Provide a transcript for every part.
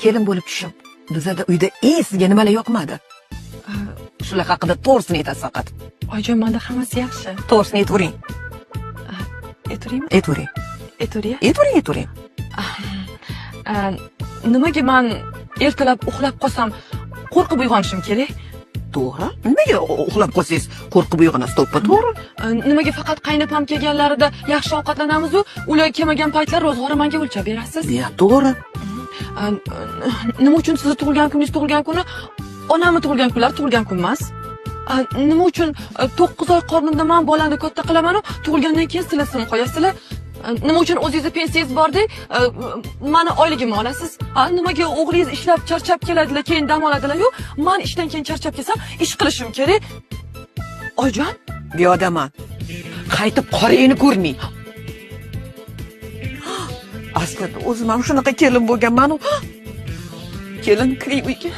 kelin bo'lib tushib, bizada uyda sizga nimalar yoqmadi? Shular haqida to'g'risini aytasiz faqat. Oyijon, menda hammasi yaxshi. To'g'risini aytavering. Aytaveraymi? Aytavering. Aytavering. Nimaga men ertalab uxlab qolsam, qo'rqib uyg'onishim kerak? To'g'ri. Nimaga uxlab qolsangiz, qo'rqib uyg'onasiz? To'g'ri. Nimaga faqat qaynopam kelganlarida yaxshi ovqatlanamiz-u, ular kelmagan paytlar ro'zg'orni menga o'lchab berasiz? Ya, to'g'ri. Nima uchun sizni tug'ilgan kuningiz tug'ilgan kuni, onamni tug'ilgan kunlar tug'ilgan kun emas? Nima uchun 9 oy qornimda men bolani katta qilaman-u, tug'ilgandan keyin sizlar qo'yasizlar? Nima uchun o'zingizga pensiyangiz bordek, meni oyligimni olasiz? Nimaga o'g'lingiz ishlab charchab keladilar, keyin dam oladilar-yu, men ishdan keyin charchab kelsam, ish qilishim kerak? Oyijon, Beodaman. Qaytib qorayini ko'rmang. Aslida o'zim ham shunaqa kelin bo'lganman-u. Kelin kiring uyga.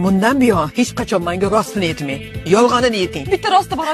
Bundan buyon hech qachon menga rostini aytmang. Yolg'onini ayting. bitta rosti bor.